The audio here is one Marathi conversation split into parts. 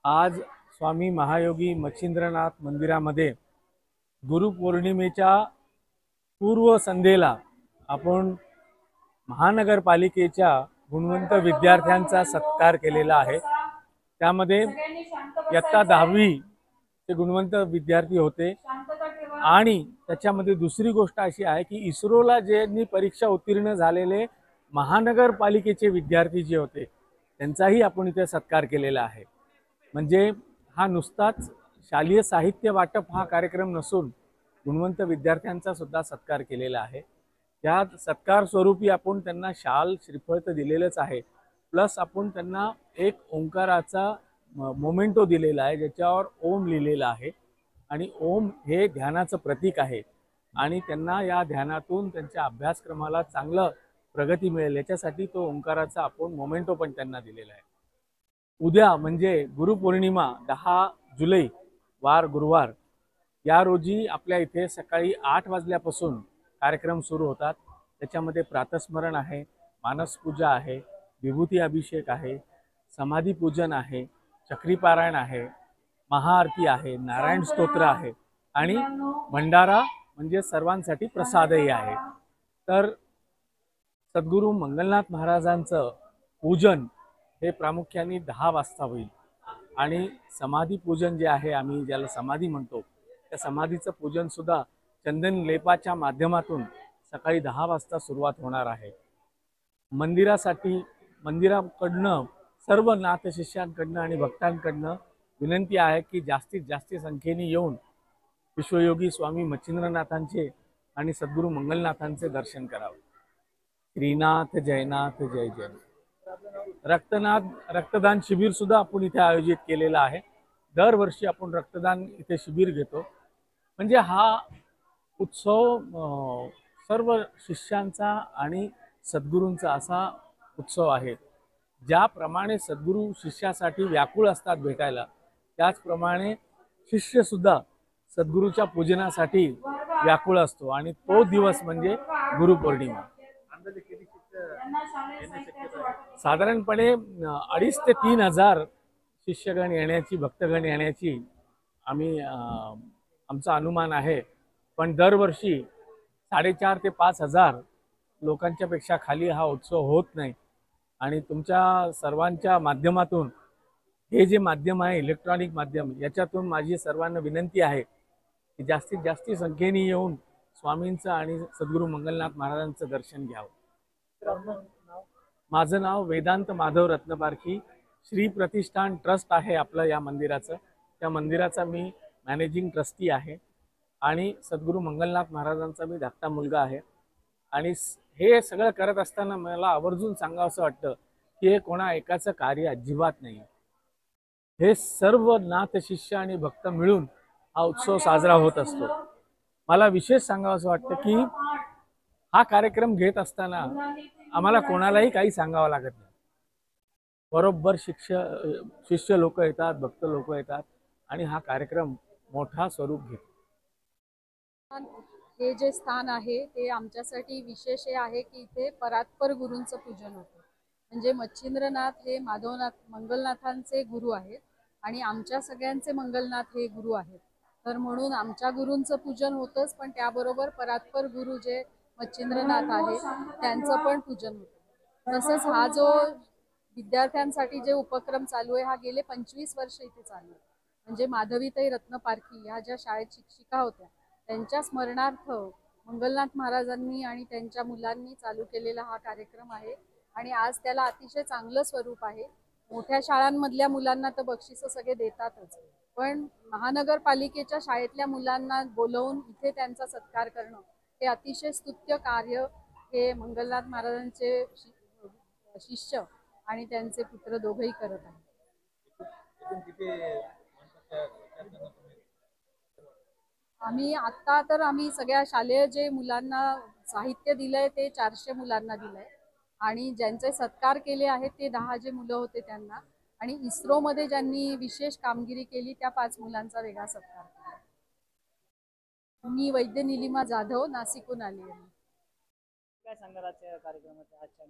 आज स्वामी महायोगी मच्छिंद्रनाथ मंदिरामध्ये गुरुपौर्णिमेच्या पूर्व संध्येला आपण महानगरपालिकेच्या गुणवंत विद्यार्थ्यांचा सत्कार केलेला आहे। त्यामध्ये इयत्ता 10वी ते गुणवंत विद्यार्थी होते आणि त्याच्यामध्ये दुसरी गोष्ट अशी आहे की इस्रोला ज्यांनी परीक्षा उत्तीर्ण झालेले महानगरपालिकेचे विद्यार्थी जे होते त्यांचाही आपण इथे सत्कार केलेला आहे। म्हणजे हा नुसताच शालेय साहित्य वाटप हा कार्यक्रम नसून गुणवंत विद्यार्थ्यांचा सुद्धा सत्कार केलेला आहे। या सत्कार स्वरूपी आपण त्यांना शाल श्रीफळ तर दिलेलंच आहे, प्लस आपण त्यांना एक ओंकाराचा मोमेंटो दिलेला आहे ज्याच्यावर ओम लिहिलेला आहे आणि ओम हे ध्यानाचं प्रतीक आहे आणि त्यांना या ध्यानातून त्यांच्या अभ्यासक्रमाला चांगलं प्रगती मिळेल याच्यासाठी तो ओंकाराचा आपण मोमेंटो पण त्यांना दिलेला आहे। उद्या म्हणजे गुरुपौर्णिमा 10 जुलै वार गुरुवार या रोजी आपल्या इथे सकाळी 8 वाजल्यापासून कार्यक्रम सुरू होतात। त्याच्यामध्ये प्रातस्मरण आहे, मानसपूजा आहे, विभूती अभिषेक आहे, समाधी पूजन आहे, चक्रीपारायण आहे, महाआरती आहे, नारायण स्तोत्र आहे आणि भंडारा म्हणजे सर्वांसाठी प्रसादही आहे। तर सद्गुरू मंगलनाथ महाराजांचं पूजन हे प्रामुख्याने 10 वाजता होईल आणि समाधी पूजन जे आहे, आम्ही ज्याला समाधी म्हणतो, त्या समाधीचं पूजन सुद्धा चंदन लेपाच्या माध्यमातून सकाळी 10 वाजता सुरुवात होणार आहे। मंदिराकडनं सर्व नाथशिष्यांकडनं आणि भक्तांकडनं विनंती आहे की जास्तीत जास्त संख्येने येऊन विश्वयोगी स्वामी मच्छिंद्रनाथांचे आणि सद्गुरू मंगलनाथांचे दर्शन करावे। श्रीनाथ जयनाथ जय जय। रक्तदान शिबिर सुद्धा आपण इथे आयोजित केलेलं आहे। दरवर्षी आपण रक्तदान इथे शिबिर घेतो। म्हणजे हा उत्सव सर्व शिष्यांचा आणि सद्गुरूंचा असा उत्सव आहे। ज्याप्रमाणे सद्गुरू शिष्यासाठी व्याकुळ असतात भेटायला, त्याचप्रमाणे शिष्य सुद्धा सद्गुरूच्या पूजनासाठी व्याकुळ असतो आणि तो दिवस म्हणजे गुरुपौर्णिमा। साधारणपणे 2,500 ते 3,000 शिष्यगण येण्याची, भक्तगण येण्याची आमचा अनुमान आहे। पण दरवर्षी 4,500 ते 5,000 लोकांच्या पेक्षा खाली हा उत्सव होत नाही आणि तुमच्या सर्वांच्या माध्यमातून हे जे माध्यम आहे इलेक्ट्रॉनिक माध्यम, याच्यातून माझी सर्वांना विनंती आहे की जास्तीत जास्त संख्येने येऊन स्वामींचं आणि सद्गुरू मंगलनाथ महाराजांचं दर्शन घ्यावं। माझं नाव वेदांत माधव रत्नपारखी। श्री प्रतिष्ठान ट्रस्ट आहे आपलं या मंदिराचं। त्या मंदिराचा मी मॅनेजिंग ट्रस्टी आहे आणि सद्गुरू मंगलनाथ महाराजांचा मी धाकटा मुलगा आहे। आणि हे सगळं करत असताना मला आवर्जून सांगावंसं वाटतं की हे कोणा एकाचं कार्य अजिबात नाही, हे सर्व नाथ शिष्य आणि भक्त मिळून हा उत्सव साजरा होत असतो। मला विशेष सांगावंसं वाटतं की हा कार्यक्रम घेत असताना आम्हाला कोणालाही काही सांगावं लागत नाही। बरोबर शिष्य लोक येतात, भक्त लोक येतात आणि हा कार्यक्रम मोठा स्वरूप घेतो। हे जे स्थान आहे ते आमच्यासाठी विशेष आहे की इथे परात्पर गुरूंचं पूजन होतं। म्हणजे मच्छिंद्रनाथ हे माधवनाथ मंगलनाथांचे गुरु आहेत आणि आमच्या सगळ्यांचे मंगलनाथ हे गुरु आहेत। तर म्हणून आमच्या गुरूंचं पूजन होतंच, पण त्याबरोबर परात्पर गुरु जे मच्छिंद्रनाथ आहे त्यांचं पण पूजन होतं। तसंच हा जो विद्यार्थ्यांसाठी जे उपक्रम चालू आहे हा गेले 25 वर्ष इथे चालू आहे। म्हणजे माधवीताई रत्नपारखी ह्या ज्या शाळेत शिक्षिका होत्या त्यांच्या स्मरणार्थ मंगलनाथ महाराजांनी आणि त्यांच्या मुलांनी चालू केलेला हा कार्यक्रम आहे आणि आज त्याला अतिशय चांगलं स्वरूप आहे। मोठ्या शाळांमधल्या मुलांना तर बक्षिसं सगळे देतातच, पण महानगरपालिकेच्या शाळेतल्या मुलांना बोलवून इथे त्यांचा सत्कार करणं हे अतिशय स्तुत्य कार्य हे मंगलनाथ महाराजांचे शिष्य आणि त्यांचे पुत्र दोघंही करत आहेत। आम्ही सगळ्या शालेय जे मुलांना साहित्य दिलंय ते 400 मुलांना दिलंय आणि ज्यांचे सत्कार केले आहेत ते 10 जे मुलं होते त्यांना, आणि इस्रोमध्ये ज्यांनी विशेष कामगिरी केली त्या 5 मुलांचा वेगळा सत्कार केला। मी वैद्य निलिमा जाधव, नाशिकहून आली आहे। काय सांगणार आजच्या कार्यक्रमाच्या आजच्या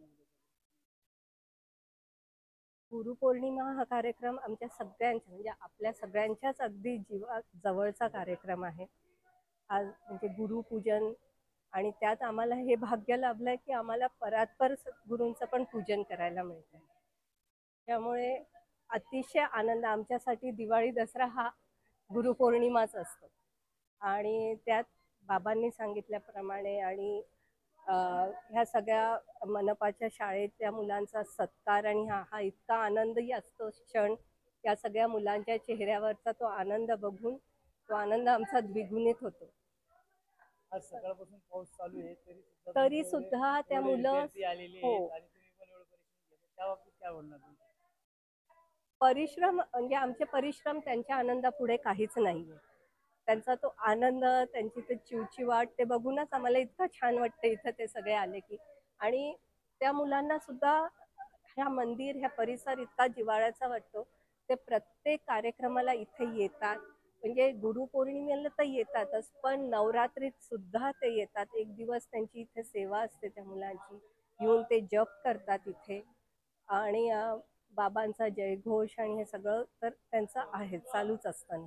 गुरुपौर्णिमा हा कार्यक्रम आमच्या सगळ्यांच्या म्हणजे आपल्या सगळ्यांच्याच अगदी जवळचा कार्यक्रम आहे. आज म्हणजे गुरुपूजन आणि त्यात आम्हाला हे भाग्य लाभलंय की आम्हाला परात्पर गुरूंचं पण पूजन करायला मिळतंय. त्यामुळे अतिशय आनंद आमच्यासाठी दिवाळी दसरा हा गुरुपौर्णिमाच असतो. आणि त्यात बाबांनी सांगितल्याप्रमाणे आणि ह्या सगळ्या मनपाच्या शाळेतल्या मुलांचा सत्कार आणि हा हा इतका आनंदही असतो क्षण. या सगळ्या मुलांच्या चेहऱ्यावरचा तो आनंद बघून तो आनंद आमचा द्विगुणित होतो. आज सकाळपासून पाऊस चालू आहे तरी सुद्धा त्या मुलं हो परिश्रम म्हणजे आमचे परिश्रम त्यांच्या आनंदापुढे काहीच नाहीये. त्यांचा तो आनंद, त्यांची ते चिवचिवाट ते बघूनच आम्हाला इतकं छान वाटतं इथं ते सगळे आले की. आणि त्या मुलांना सुद्धा ह्या मंदिर ह्या परिसर इतका जिव्हाळ्याचा वाटतो. ते प्रत्येक कार्यक्रमाला इथे येतात. म्हणजे गुरुपौर्णिमेला तर येतातच, पण नवरात्रीत सुद्धा ते येतात. एक दिवस त्यांची इथे सेवा असते त्या मुलांची. येऊन ते जप करतात इथे. आणि बाबांचा जयघोष आणि हे सगळं तर त्यांचं आहे चालूच असतं.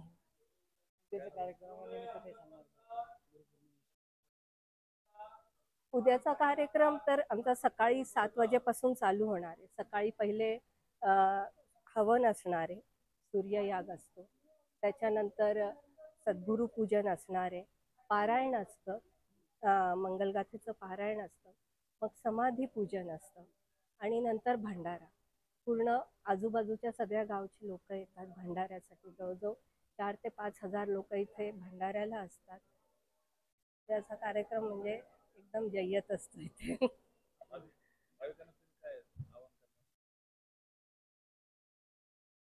उद्याचा कार्यक्रम तर आमचा सकाळी 7 वाजेपासून चालू होणार आहे. सकाळी पहिले हवन असणार आहे, सूर्ययाग असतो. त्याच्यानंतर सद्गुरू पूजन असणार आहे, पारायण असतं, मंगलगाथेचं पारायण असतं, मग समाधी पूजन असतं आणि नंतर भंडारा. पूर्ण आजूबाजूच्या सगळ्या गावची लोक येतात भंडाऱ्यासाठी. जवळजवळ 4 ते 5 हजार लोक इथे भंडाऱ्याला असतात. त्याचा कार्यक्रम म्हणजे एकदम जय्यत असतो इथे.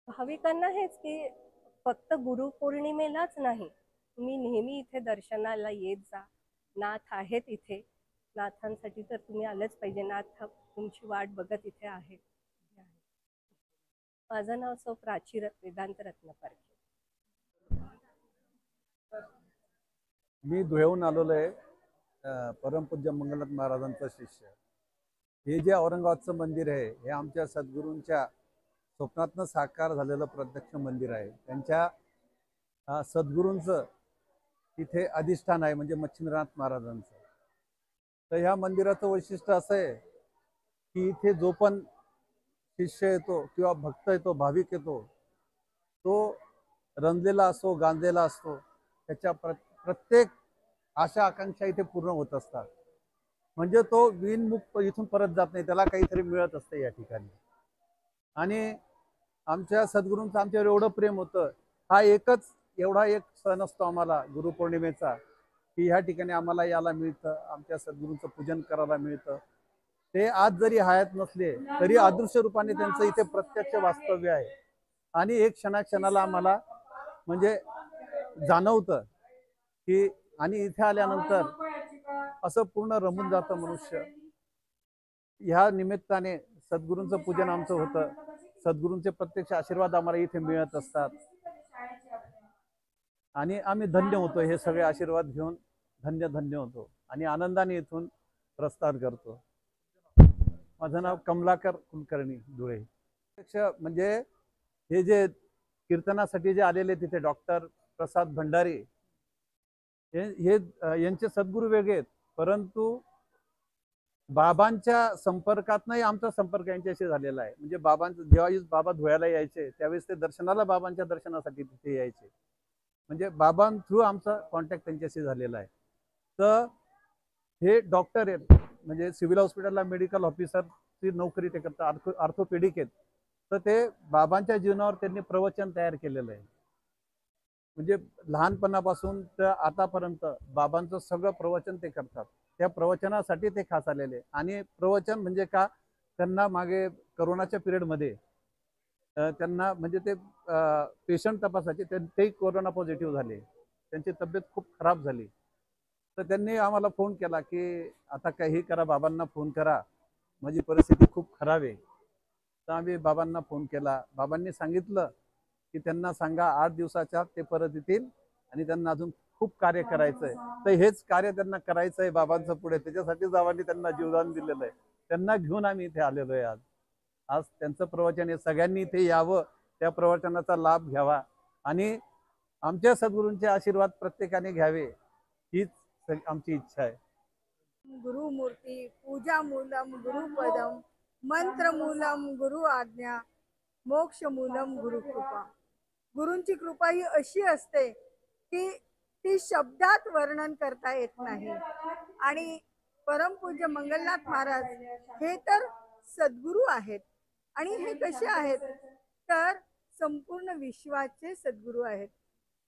भाविकांना हेच की फक्त गुरुपौर्णिमेलाच नाही, तुम्ही नेहमी इथे दर्शनाला येत जा. नाथ आहेत इथे. नाथांसाठी तर तुम्ही आलंच पाहिजे. नाथ तुमची वाट बघत इथे आहेत. माझं नाव सौ प्राची वेदांत रत्नपारखे. मी धुळ्याहून आलेलो आहे. परमपूज्य मंगलनाथ महाराजांचा शिष्य. हे जे औरंगाबादचं मंदिर आहे हे आमच्या सद्गुरूंच्या स्वप्नातनं साकार झालेलं प्रत्यक्ष मंदिर आहे. त्यांच्या सद्गुरूंचं इथे अधिष्ठान आहे, म्हणजे मच्छिंद्रनाथ महाराजांचं. तर ह्या मंदिराचं वैशिष्ट्य असं आहे की इथे जो पण शिष्य येतो किंवा भक्त येतो, भाविक येतो, तो रंजलेला असतो, गांजलेला असतो. त्याच्या प्रत्येक आशा आकांक्षा इथे पूर्ण होत असतात. म्हणजे तो विनमुक्त इथून परत जात नाही, त्याला काहीतरी मिळत असतं या ठिकाणी. आणि आमच्या सद्गुरूंचं आमच्यावर एवढं प्रेम होतं. हा एकच एवढा एक सण असतो आम्हाला गुरुपौर्णिमेचा, की ह्या ठिकाणी आम्हाला यायला मिळतं, आमच्या सद्गुरूंचं पूजन करायला मिळतं. ते आज जरी हयात नसले तरी अदृश्य रूपाने त्यांचं इथे प्रत्यक्ष वास्तव्य आहे. आणि एक क्षणाक्षणाला आम्हाला म्हणजे जाणवतं की, आणि इथे आल्यानंतर असं पूर्ण रमून जातं मनुष्य. ह्या निमित्ताने सद्गुरूंचं पूजन आमचं होतं. सद्गुरूंचे प्रत्यक्ष आशीर्वाद आम्हाला इथे मिळत असतात आणि आम्ही धन्य होतो. हे सगळे आशीर्वाद घेऊन धन्य धन्य होतो आणि आनंदाने इथून प्रस्थान करतो. माझं नाव कमलाकर कुलकर्णी, धुळे. म्हणजे हे जे कीर्तनासाठी जे आलेले तिथे डॉक्टर प्रसाद भंडारी हे यांचे सद्गुरू वेगळे आहेत, परंतु बाबांच्या संपर्कातनंही आमचा संपर्क यांच्याशी झालेला आहे. म्हणजे बाबांचं जेव्हा बाबा धुळ्याला यायचे त्यावेळेस ते दर्शनाला बाबांच्या दर्शनासाठी तिथे यायचे. म्हणजे बाबां थ्रू आमचा कॉन्टॅक्ट त्यांच्याशी झालेला आहे. तर हे डॉक्टर आहेत, म्हणजे सिव्हिल हॉस्पिटलला मेडिकल ऑफिसरची नोकरी ते करतात, ऑर्थोपेडिक आहेत. तर ते बाबांच्या जीवनावर त्यांनी प्रवचन तयार केलेलं आहे. म्हणजे लहानपणापासून तर आतापर्यंत बाबांचं सगळं प्रवचन ते करतात. त्या प्रवचनासाठी ते खास आलेले. आणि प्रवचन म्हणजे का, त्यांना मागे करोनाच्या पिरियडमध्ये त्यांना म्हणजे ते पेशंट तपासायचे, तेही कोरोना पॉझिटिव्ह झाले, त्यांची तब्येत खूप खराब झाली. तर त्यांनी आम्हाला फोन केला की आता काही करा, बाबांना फोन करा, माझी परिस्थिती खूप खराब आहे. तर आम्ही बाबांना फोन केला. बाबांनी सांगितलं की त्यांना सांगा 8 दिवसाच्या ते परत येतील आणि त्यांना अजून खूप कार्य करायचं आहे. तर हेच कार्य त्यांना करायचं आहे बाबांचं पुढे, त्याच्यासाठी बाबांनी त्यांना जीवदान दिलेलं आहे. त्यांना घेऊन आम्ही इथे आलेलो आहे आज. आज त्यांचं प्रवचन आहे, सगळ्यांनी इथे यावं, त्या प्रवचनाचा लाभ घ्यावा आणि आमच्या सद्गुरूंचे आशीर्वाद प्रत्येकाने घ्यावे, हीच आमची इच्छा आहे. गुरुमूर्ती पूजामूलम गुरुपदम मंत्रमूलम गुरु आज्ञा मोक्षमूलम गुरुकृपा. गुरूंची कृपा ही अशी असते की ती शब्दात वर्णन करता येत नाही. आणि परमपूज्य मंगलनाथ महाराज हे तर सद्गुरू आहेत. आणि हे कसे आहेत तर संपूर्ण विश्वाचे सद्गुरू आहेत.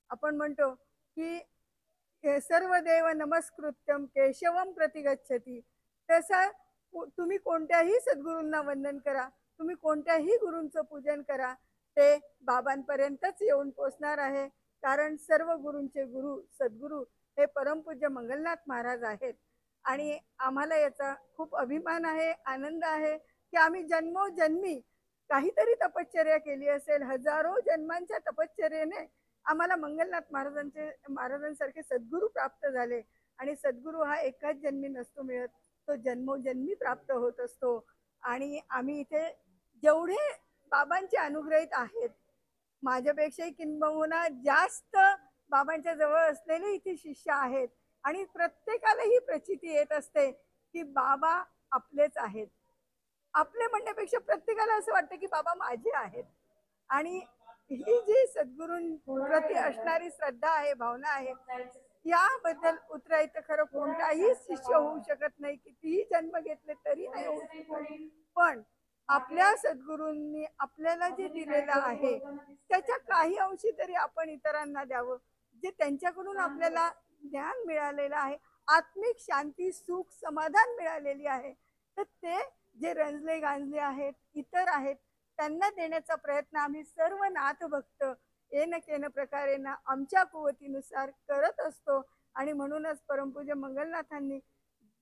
आपण म्हणतो की सर्व देव नमस्कृत्यम केशवम प्रतिगच्छति. तसं तुम्ही कोणत्याही सद्गुरूंना वंदन करा, तुम्ही कोणत्याही गुरूंचं पूजन करा, ते बाबांपर्यंतच येऊन पोचणार आहे. कारण सर्व गुरूंचे गुरु सद्गुरू हे परमपूज्य मंगलनाथ महाराज आहेत. आणि आम्हाला याचा खूप अभिमान आहे, आनंद आहे की आम्ही जन्मोजन्मी काहीतरी तपश्चर्या केली असेल. हजारो जन्मांच्या तपश्चर्येने आम्हाला मंगलनाथ महाराजांसारखे सद्गुरू प्राप्त झाले. आणि सद्गुरू हा एकाच जन्मी नसतो मिळत, तो जन्मोजन्मी प्राप्त होत असतो. आणि आम्ही इथे जेवढे बाबांचे अनुग्रहित आहेत, माझ्यापेक्षाही किंबहुना जास्त बाबांच्या जवळ असलेले इथे शिष्य आहेत. आणि प्रत्येकाला ही प्रचिती येत असते की बाबा आपलेच आहेत. आपले म्हणण्यापेक्षा प्रत्येकाला असं वाटतं की बाबा माझे आहेत. आणि ही जी सद्गुरूंप्रती असणारी श्रद्धा आहे, भावना आहे, याबद्दल उतरायचं खरं कोणताही शिष्य होऊ शकत नाही, कितीही जन्म घेतले तरी नाही होऊ शकत. पण आपल्या सद्गुरूंनी आपल्याला जे दिलेलं आहे त्याच्या काही अंशी तरी आपण इतरांना द्यावं. जे त्यांच्याकडून आपल्याला ज्ञान मिळालेलं आहे, आत्मिक शांती सुख समाधान मिळालेली आहे, तर ते जे रंजले गांजले आहेत इतर आहेत त्यांना देण्याचा प्रयत्न आम्ही सर्व नाथ भक्त येन केन प्रकारेना आमच्या कुवतीनुसार करत असतो. आणि म्हणूनच परमपूज्य मंगलनाथांनी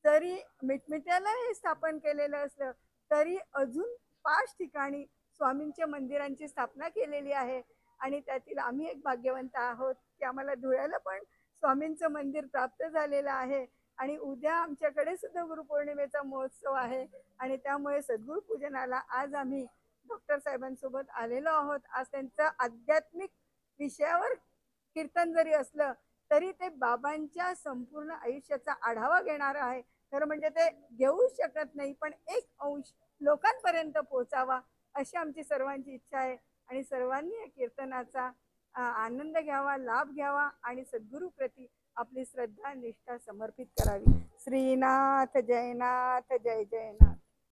जरी मिटमिट्याला हे स्थापन केलेलं असलं तरी अजून 5 ठिकाणी स्वामींच्या मंदिरांची स्थापना केलेली आहे. आणि त्यातील आम्ही एक भाग्यवंत आहोत की आम्हाला धुळ्याला पण स्वामींचं मंदिर प्राप्त झालेलं आहे. आणि उद्या आमच्याकडे सुद्धा गुरुपौर्णिमेचा महोत्सव आहे. आणि त्यामुळे सद्गुरू पूजनाला आज आम्ही डॉक्टर साहेबांसोबत आलेलो आहोत. आज त्यांचं आध्यात्मिक विषयावर कीर्तन जरी असलं तरी ते बाबांच्या संपूर्ण आयुष्याचा आढावा घेणार आहे. खरं म्हणजे ते घेऊ शकत नाही, पण एक अंश लोकांपर्यंत पोहोचावा अशी आमची सर्वांची इच्छा आहे. आणि सर्वांनी या कीर्तनाचा आनंद घ्यावा, लाभ घ्यावा आणि सद्गुरूप्रती आपली श्रद्धा निष्ठा समर्पित करावी. श्रीनाथ जयनाथ जय जयनाथ.